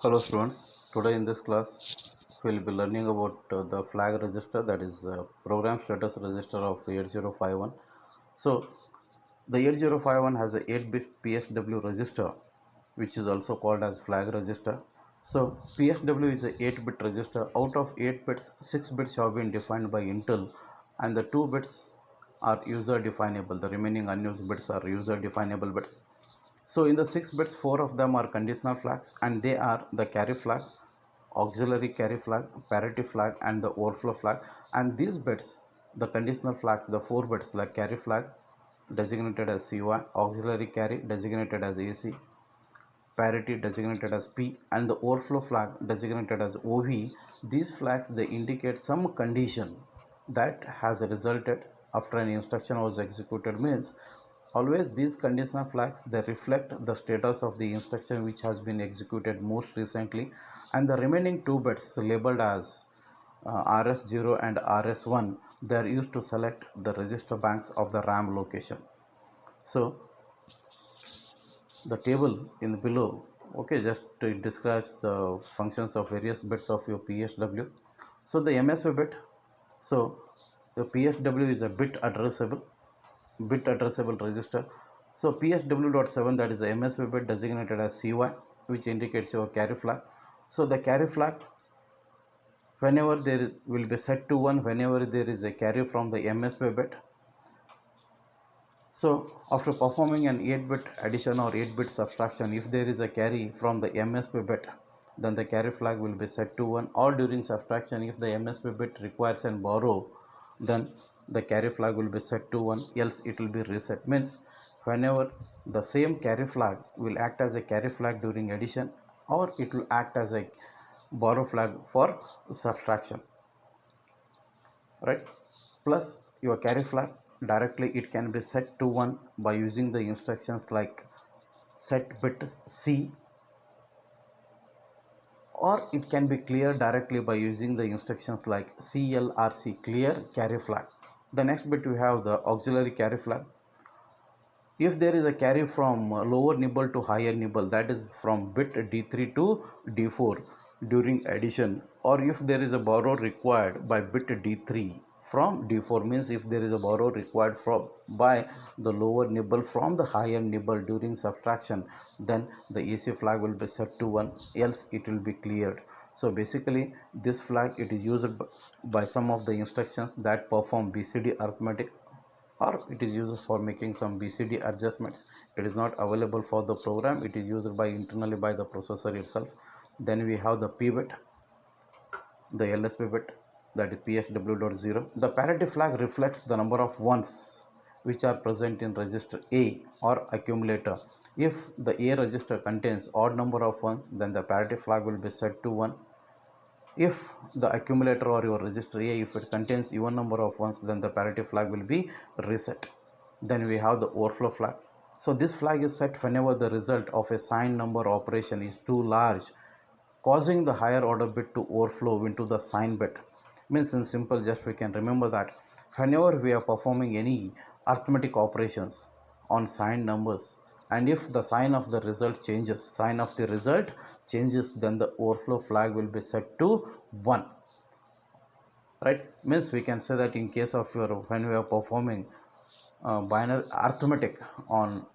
Hello students, today in this class we will be learning about the flag register, that is program status register of 8051. So the 8051 has a 8-bit PSW register which is also called as flag register. So PSW is a 8-bit register. Out of 8 bits, 6 bits have been defined by Intel and the 2 bits are user definable. The remaining unused bits are user definable bits. So in the 6 bits, 4 of them are conditional flags and they are the carry flag, auxiliary carry flag, parity flag and the overflow flag. And these bits, the conditional flags, the 4 bits like carry flag designated as CY, auxiliary carry designated as AC, parity designated as P and the overflow flag designated as OV. These flags, they indicate some condition that has resulted after an instruction was executed. Means always these conditional flags, they reflect the status of the instruction which has been executed most recently, and the remaining 2 bits labeled as RS0 and RS1, they are used to select the register banks of the RAM location. So the table in below, okay, just it describes the functions of various bits of your PSW. So the MSB bit, so the PSW is a bit addressable register. So PSW.7, that is the MSB bit designated as CY, which indicates your carry flag. So the carry flag, whenever there will be set to 1 whenever there is a carry from the MSB bit. So after performing an 8-bit addition or 8-bit subtraction, if there is a carry from the MSB bit, then the carry flag will be set to 1, or during subtraction if the MSB bit requires an borrow, then the carry flag will be set to 1, else it will be reset. Means whenever the same carry flag will act as a carry flag during addition, or it will act as a borrow flag for subtraction, right? Plus your carry flag, directly it can be set to 1 by using the instructions like set bit C, or it can be cleared directly by using the instructions like CLRC, clear carry flag. The next bit we have the auxiliary carry flag. If there is a carry from lower nibble to higher nibble, that is from bit D3 to D4 during addition, or if there is a borrow required by bit D3 from D4, means if there is a borrow required from by the lower nibble from the higher nibble during subtraction, then the AC flag will be set to 1, else it will be cleared. So basically this flag, it is used by some of the instructions that perform BCD arithmetic, or it is used for making some BCD adjustments. It is not available for the program, it is used by internally by the processor itself. Then we have the P bit, the LSB bit, that is PSW.0. The parity flag reflects the number of ones which are present in register A or accumulator. If the A register contains odd number of ones, then the parity flag will be set to 1. If the accumulator or your register A, if it contains even number of ones, then the parity flag will be reset. Then we have the overflow flag. So this flag is set whenever the result of a signed number operation is too large, causing the higher order bit to overflow into the sign bit. Means in simple, just we can remember that whenever we are performing any arithmetic operations on signed numbers, and if the sign of the result changes, then the overflow flag will be set to 1, right? Means we can say that in case of your, when we are performing binary arithmetic on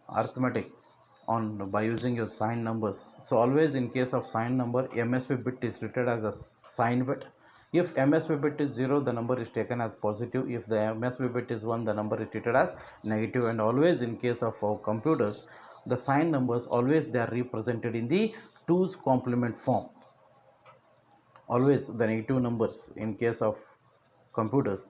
by using your signed numbers, so always in case of signed number, MSB bit is treated as a sign bit. If MSB bit is 0, the number is taken as positive. If the MSB bit is 1, the number is treated as negative. And always in case of our computers, the signed numbers, always they are represented in the 2's complement form. Always the negative numbers, in case of computers,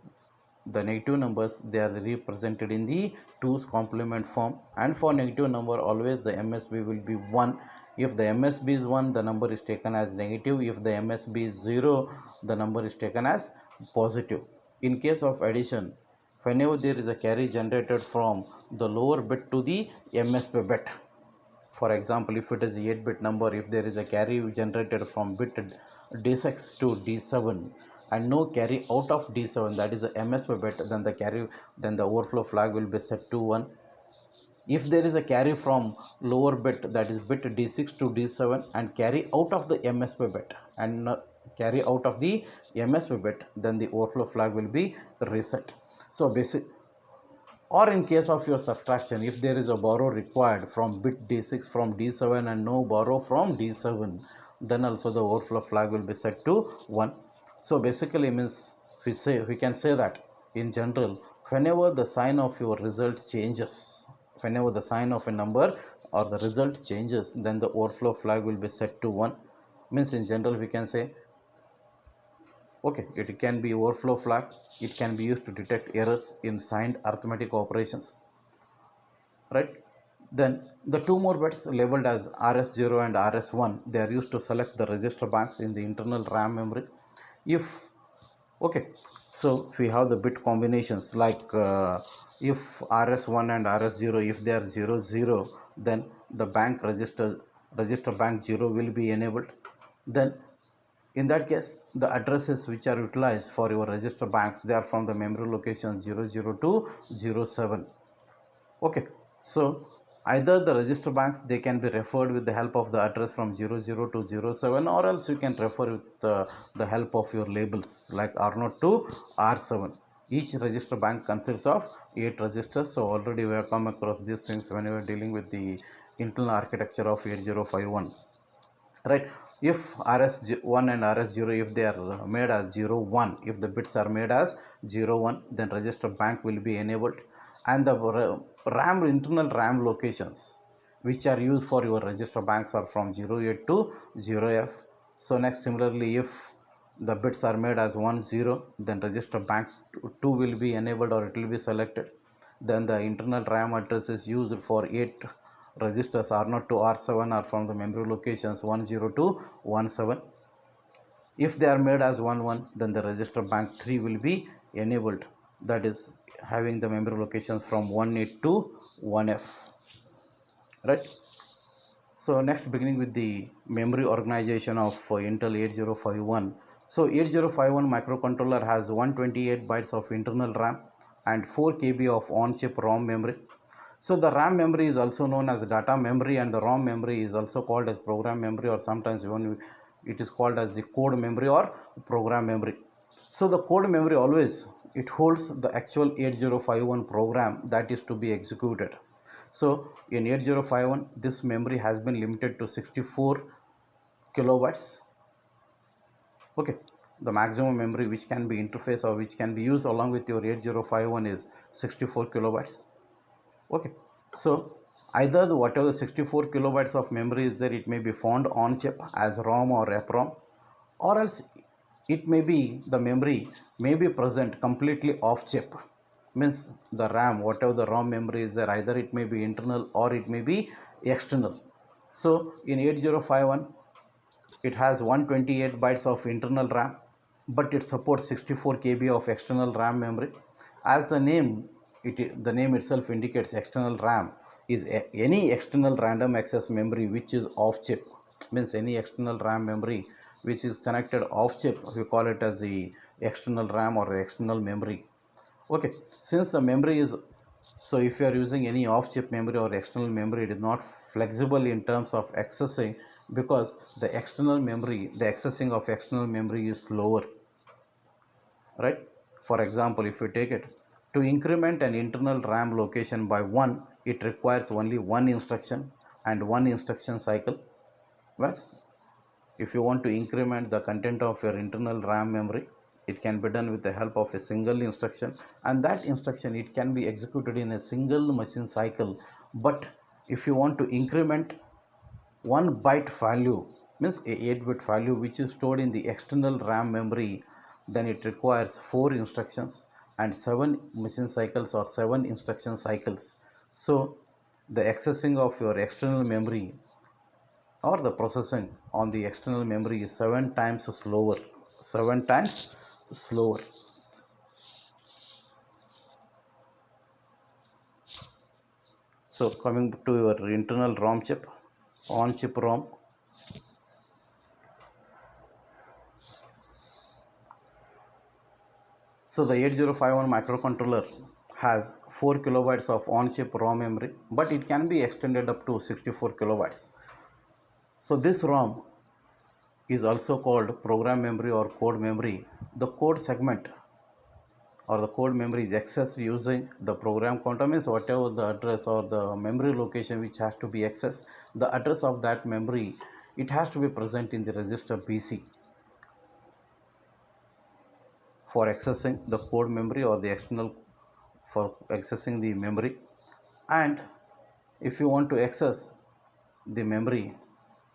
the negative numbers, they are represented in the 2's complement form. And for negative number, always the MSB will be 1. If the MSB is 1, the number is taken as negative. If the MSB is 0, the number is taken as positive. In case of addition, whenever there is a carry generated from the lower bit to the MSB bit, for example, if it is a 8-bit number, if there is a carry generated from bit D6 to D7 and no carry out of D7, that is a MSB bit, then the overflow flag will be set to 1. if there is a carry from lower bit, that is bit d6 to d7, and carry out of the MSB bit and carry out of the MSB bit, then the overflow flag will be reset. So basic, or in case of your subtraction, if there is a borrow required from bit d6 from d7 and no borrow from d7, then also the overflow flag will be set to 1. So basically means we can say that in general, whenever the sign of your result changes, whenever the sign of a number or the result changes, then the overflow flag will be set to 1. Means in general we can say, okay, it can be overflow flag. It can be used to detect errors in signed arithmetic operations, right? Then the two more bits labeled as RS0 and RS1, they are used to select the register banks in the internal RAM memory. If okay, so we have the bit combinations like if RS1 and RS0, if they are 0 0, then the bank register bank 0 will be enabled. Then in that case, the addresses which are utilized for your register banks, they are from the memory location 00 to 07. Okay, so either the register banks, they can be referred with the help of the address from 00 to 07, or else you can refer with the help of your labels like R0 to R7. Each register bank consists of 8 registers. So already we have come across these things when we are dealing with the internal architecture of 8051, right? If RS1 and RS0, if they are made as 01, if the bits are made as 01, then register bank will be enabled, and the RAM internal RAM locations which are used for your register banks are from 08 to 0F. So next, similarly, if the bits are made as 10, then register bank 2 will be enabled or it will be selected. Then the internal RAM address is used for 8 registers R0 to R7 are from the memory locations 10 to 17. If they are made as 11, then the register bank 3 will be enabled, that is having the memory locations from 18 to 1F, right? So next, beginning with the memory organization of Intel 8051. So 8051 microcontroller has 128 bytes of internal RAM and 4 KB of on-chip ROM memory. So the RAM memory is also known as data memory, and the ROM memory is also called as program memory, or sometimes even it is called as the code memory or program memory. So the code memory always, it holds the actual 8051 program that is to be executed. So in 8051, this memory has been limited to 64 kilobytes. Okay, the maximum memory which can be interfaced or which can be used along with your 8051 is 64 kilobytes. Okay, so either the whatever 64 kilobytes of memory is there, it may be found on chip as ROM or EPROM, or else it may be the memory may be present completely off chip. Means the RAM, whatever the ROM memory is there, either it may be internal or it may be external. So in 8051, it has 128 bytes of internal RAM, but it supports 64 KB of external RAM memory. As the name itself indicates, external RAM is any external random access memory which is off chip. Means any external RAM memory which is connected off chip, we call it as the external RAM or external memory. Okay, since the memory is, so if you are using any off chip memory or external memory, it is not flexible in terms of accessing, because the external memory, the accessing of external memory is slower, right? For example, if you take it, to increment an internal RAM location by 1, it requires only one instruction and one instruction cycle. Whereas if you want to increment the content of your internal RAM memory, it can be done with the help of a single instruction, and that instruction, it can be executed in a single machine cycle. But if you want to increment one byte value, means a 8-bit value which is stored in the external RAM memory, then it requires 4 instructions and 7 machine cycles or 7 instruction cycles. So the accessing of your external memory or the processing on the external memory is 7 times slower, 7 times slower. So coming to your internal ROM chip, on chip ROM. So the 8051 microcontroller has 4 kilobytes of on-chip ROM memory, but it can be extended up to 64 kilobytes. So this ROM is also called program memory or code memory. The code segment or the code memory is accessed using the program counter, means whatever the address or the memory location which has to be accessed, the address of that memory, it has to be present in the register BC for accessing the code memory or the external for accessing the memory. And if you want to access the memory,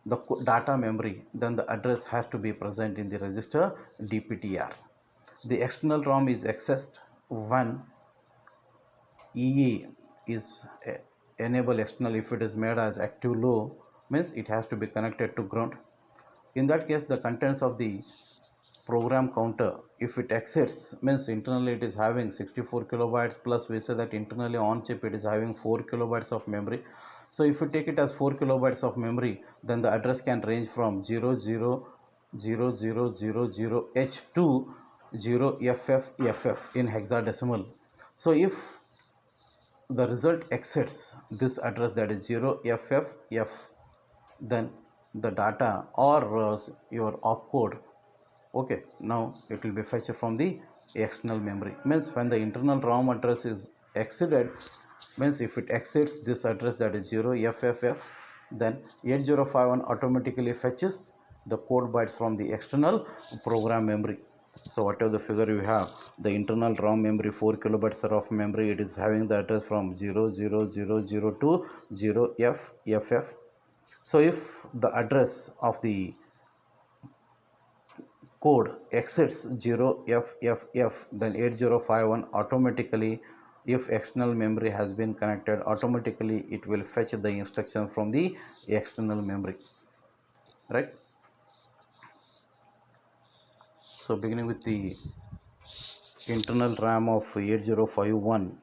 the data memory, then the address has to be present in the register DPTR. The external ROM is accessed when EE is enable external. If it is made as active low, means it has to be connected to ground. In that case, the contents of the program counter, if it exceeds, means internally it is having 64 kilobytes, plus we say that internally on chip it is having 4 kilobytes of memory. So if you take it as 4 kilobytes of memory, then the address can range from 000000H to 0FFFF in hexadecimal. So if the result exceeds this address, that is 0FFF, then the data or your opcode, okay, now it will be fetched from the external memory. Means when the internal ROM address is exceeded, means if it exceeds this address, that is 0FFF, then 8051 automatically fetches the code bytes from the external program memory. So whatever the figure you have, the internal ROM memory 4 kilobytes of memory, it is having the address from 00000 to 0FFF. So if the address of the code exceeds 0FFF, then 8051 automatically, if external memory has been connected, automatically it will fetch the instruction from the external memory, right? So beginning with the internal RAM of 8051.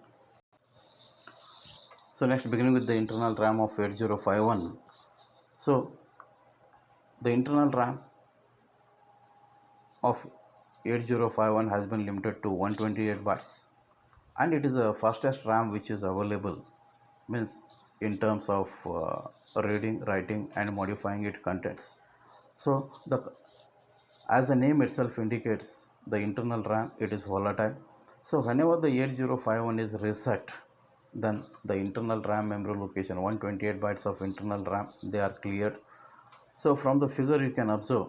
So next, beginning with the internal RAM of 8051. So the internal RAM of 8051 has been limited to 128 bytes, and it is the fastest RAM which is available, means in terms of reading, writing and modifying its contents. So the as the name itself indicates, the internal RAM, it is volatile. So whenever the 8051 is reset, then the internal RAM memory location 128 bytes of internal RAM, they are cleared. So from the figure you can observe,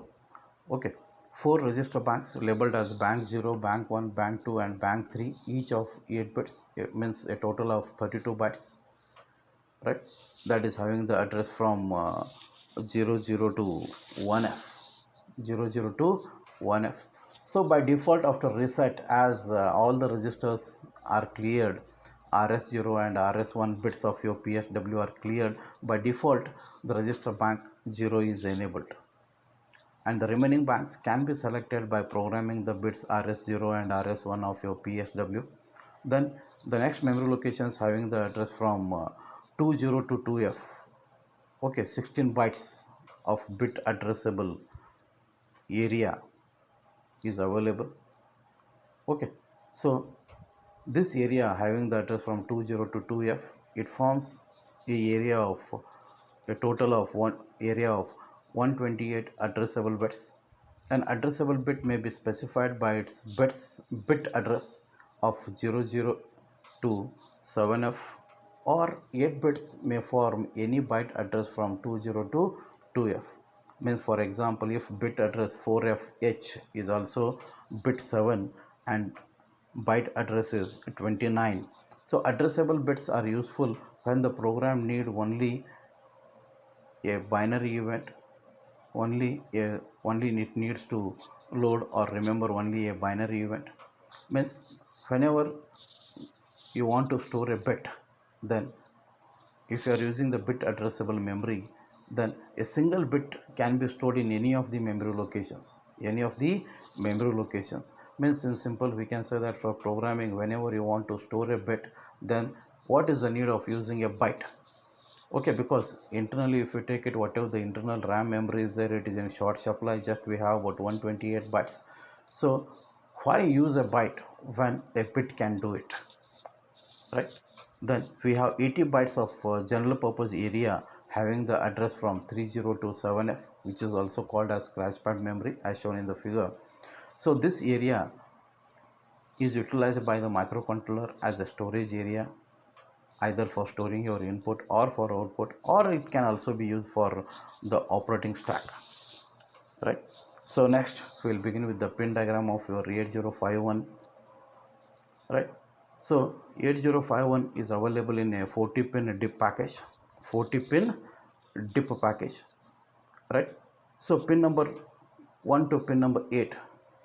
okay, 4 register banks labeled as bank 0, bank 1, bank 2 and bank 3, each of 8 bits. It means a total of 32 bytes, right? That is having the address from 00 to 1F, 00 to 1F. So by default, after reset, as all the registers are cleared, RS0 and RS1 bits of your PSW are cleared, by default the register bank 0 is enabled, and the remaining banks can be selected by programming the bits RS0 and RS1 of your PSW. Then the next memory locations having the address from 20 to 2F, okay, 16 bytes of bit addressable area is available, okay. So this area having the address from 20 to 2F, it forms a area of a total of one area of 128 addressable bits. An addressable bit may be specified by its bit address of 00 to 7F, or 8 bits may form any byte address from 20 to 2F. Means for example, if bit address 4FH is also bit 7 and byte address is 29. So addressable bits are useful when the program need only a binary event, only it needs to load or remember only a binary event. Means whenever you want to store a bit, then if you are using the bit addressable memory, then a single bit can be stored in any of the memory locations, means in simple we can say that for programming, whenever you want to store a bit, then what is the need of using a byte? Okay, because internally if you take it, whatever the internal RAM memory is there, it is in short supply, just we have about 128 bytes. So why use a byte when a bit can do it? right? Then we have 80 bytes of general purpose area having the address from 3027F, which is also called as scratchpad memory as shown in the figure. So this area is utilized by the microcontroller as a storage area, either for storing your input or for output, or it can also be used for the operating stack, right? So next we'll begin with the pin diagram of your 8051, right? So 8051 is available in a 40 pin DIP package, 40 pin DIP package, right? So pin number 1 to pin number 8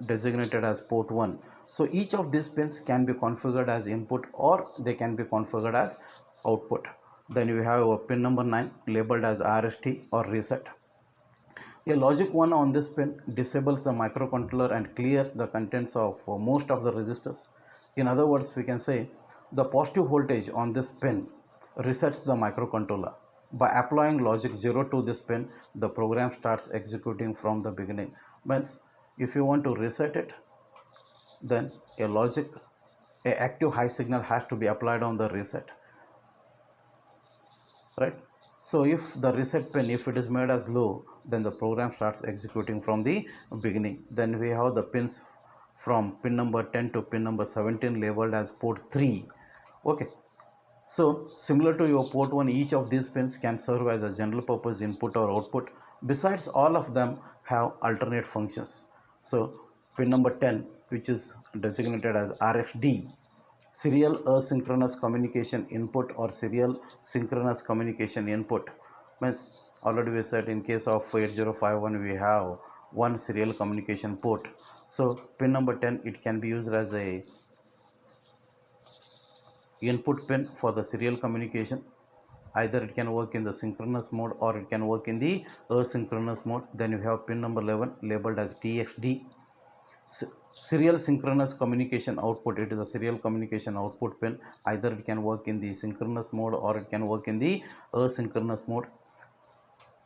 designated as port 1. So each of these pins can be configured as input or they can be configured as output. Then we have a pin number 9 labeled as RST or reset. A logic 1 on this pin disables the microcontroller and clears the contents of most of the resistors. In other words, we can say the positive voltage on this pin resets the microcontroller. By applying logic 0 to this pin, the program starts executing from the beginning. Means if you want to reset it, then a active high signal has to be applied on the reset, right? So if the reset pin, if it is made as low, then the program starts executing from the beginning. Then we have the pins from pin number 10 to pin number 17 labeled as port 3. Okay, so similar to your port 1, each of these pins can serve as a general purpose input or output. Besides, all of them have alternate functions. So pin number 10, which is designated as RxD, serial asynchronous communication input or serial synchronous communication input, means already we said in case of 8051 we have one serial communication port. So pin number 10, it can be used as a input pin for the serial communication. Either it can work in the synchronous mode or it can work in the asynchronous mode. Then you have pin number 11 labeled as TXD, serial synchronous communication output. It is a serial communication output pin. Either it can work in the synchronous mode or it can work in the asynchronous mode.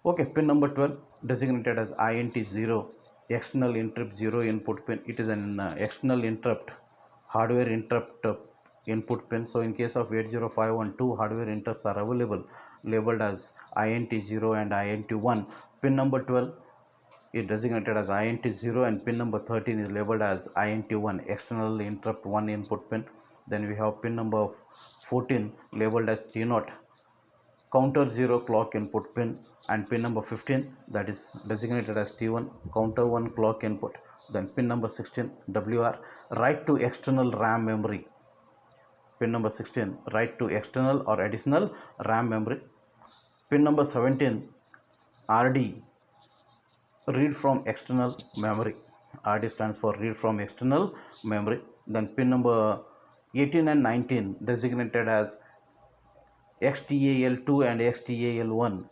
Okay, pin number 12 designated as INT0, external interrupt 0 input pin. It is an external interrupt, hardware interrupt input pin. So in case of 8051, two hardware interrupts are available labeled as INT0 and INT1. Pin number 12 is designated as INT0 and pin number 13 is labeled as INT1, external interrupt 1 input pin. Then we have pin number 14 labeled as T0, counter 0 clock input pin, and pin number 15 that is designated as T1, counter 1 clock input. Then pin number 16 WR, write to external RAM memory. Pin number 16, write to external or additional RAM memory. Pin number 17 RD, read from external memory. RD stands for read from external memory. Then pin number 18 and 19 designated as XTAL2 and XTAL1.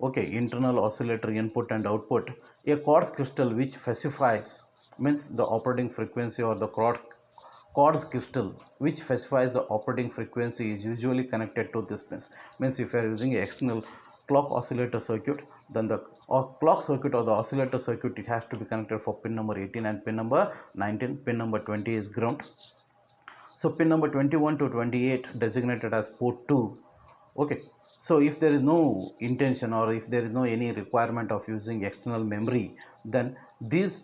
Okay, internal oscillator input and output. A quartz crystal which specifies, means the operating frequency, or the quartz crystal which specifies the operating frequency is usually connected to this pins. Means if you are using an external clock oscillator circuit, then the clock circuit or the oscillator circuit, it has to be connected for pin number 18 and pin number 19. Pin number 20 is ground. So pin number 21 to 28 designated as port 2. Okay, so if there is no intention or if there is no any requirement of using external memory, then these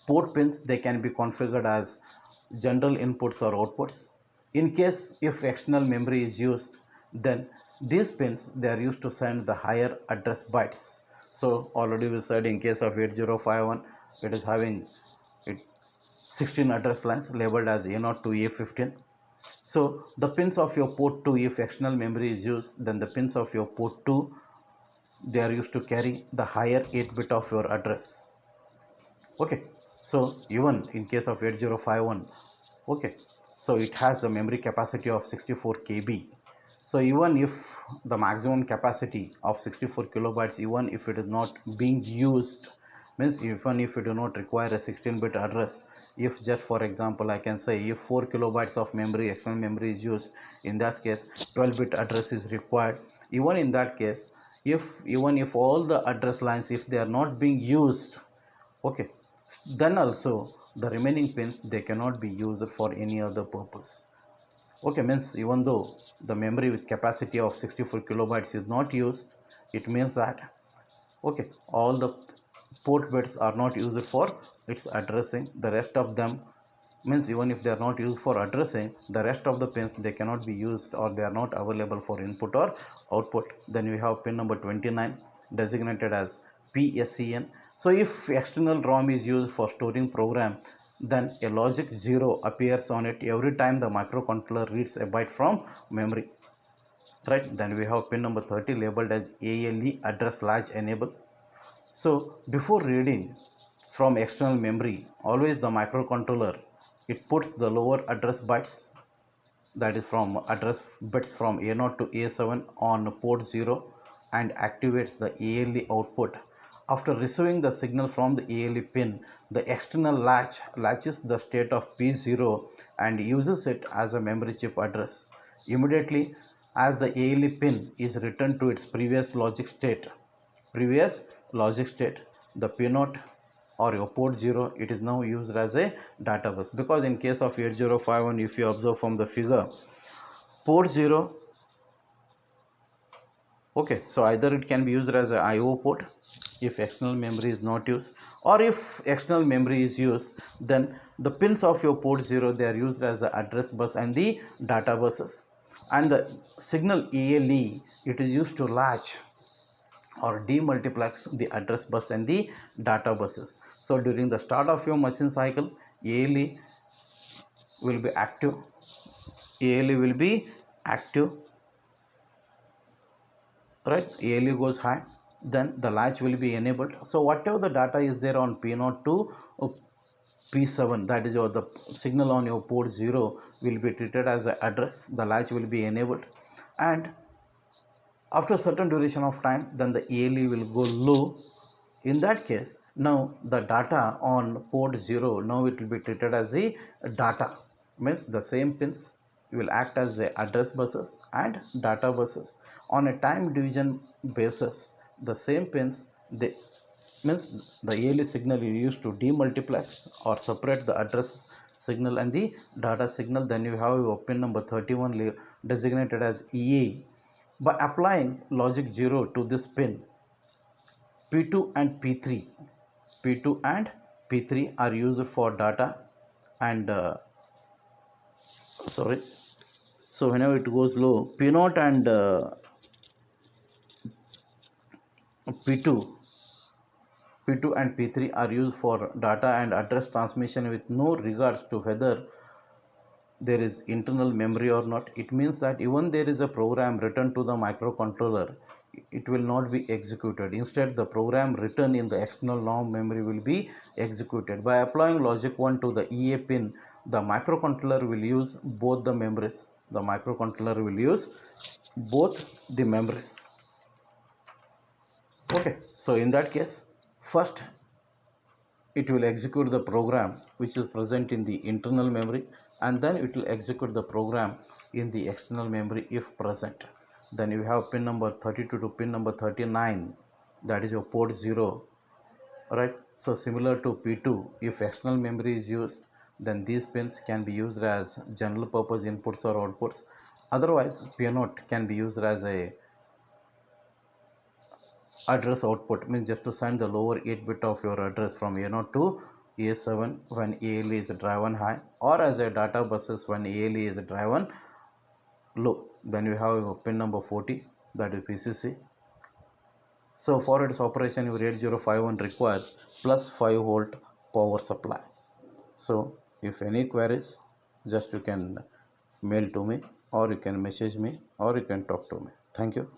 port pins, they can be configured as general inputs or outputs. In case if external memory is used, then these pins, they are used to send the higher address bytes. So already we said in case of 8051, it is having 16 address lines labeled as A0 to A15. So the pins of your port 2, if external memory is used, then the pins of your port 2, they are used to carry the higher 8 bit of your address. Okay, so even in case of 8051, okay, so it has the memory capacity of 64 KB. So even if the maximum capacity of 64 kilobytes, even if it is not being used, means even if you do not require a 16-bit address, if just for example I can say if 4 kilobytes of memory, external memory is used, in that case 12-bit address is required. Even in that case, even if all the address lines, if they are not being used, okay, then also the remaining pins, they cannot be used for any other purpose. Okay, means even though the memory with capacity of 64 kilobytes is not used, it means that okay, all the port bits are not used for its addressing. The rest of them, means even if they are not used for addressing, the rest of the pins they cannot be used, or they are not available for input or output. Then we have pin number 29 designated as PSEN. So if external ROM is used for storing program, then a logic 0 appears on it every time the microcontroller reads a byte from memory, right? Then we have pin number 30 labeled as ALE address latch enable. So before reading from external memory, always the microcontroller, it puts the lower address bytes, that is from address bits from A0 to A7 on port 0, and activates the ALE output. After receiving the signal from the ALE pin, the external latch latches the state of P0 and uses it as a memory chip address. Immediately as the ALE pin is returned to its previous logic state, the P0 or your port 0, it is now used as a data bus, because in case of 8051, if you observe from the figure, port 0, okay, so either it can be used as a IO port if external memory is not used, or if external memory is used, then the pins of your port 0, they are used as the address bus and the data buses, and the signal ALE, it is used to latch or demultiplex the address bus and the data buses. So during the start of your machine cycle, ALE will be active, ALE will be active, right? ALE goes high, then the latch will be enabled. So whatever the data is there on P0 to P7, that is your the signal on your port 0 will be treated as an address, the latch will be enabled, and after certain duration of time, then the ALE will go low. In that case, now the data on port 0, now it will be treated as a data, means the same pins will act as the address buses and data buses. On a time division basis, the same pins, they means the ALE signal you use to demultiplex or separate the address signal and the data signal. Then you have your pin number 31 designated as EA. By applying logic 0 to this pin, P2 and P3, P2 and P3 are used for data and sorry. So whenever it goes low, P0 and P2, P2 and P3 are used for data and address transmission with no regards to whether there is internal memory or not. It means that even there is a program written to the microcontroller, it will not be executed. Instead, the program written in the external ROM memory will be executed. By applying logic 1 to the EA pin, the microcontroller will use both the memories. The microcontroller will use both the memories. Okay, so in that case, first it will execute the program which is present in the internal memory, and then it will execute the program in the external memory if present. Then you have pin number 32 to pin number 39, that is your port 0, right? So similar to P2, if external memory is used, then these pins can be used as general purpose inputs or outputs. Otherwise, P0 can be used as a address output, means just to send the lower 8 bit of your address from A0 to A7 when ALE is driven high, or as a data buses when ALE is driven low. Then you have pin number 40, that is PCC. So for its operation, your 8051 requires plus 5 volt power supply. So if any queries, just you can mail to me, or you can message me, or you can talk to me. Thank you.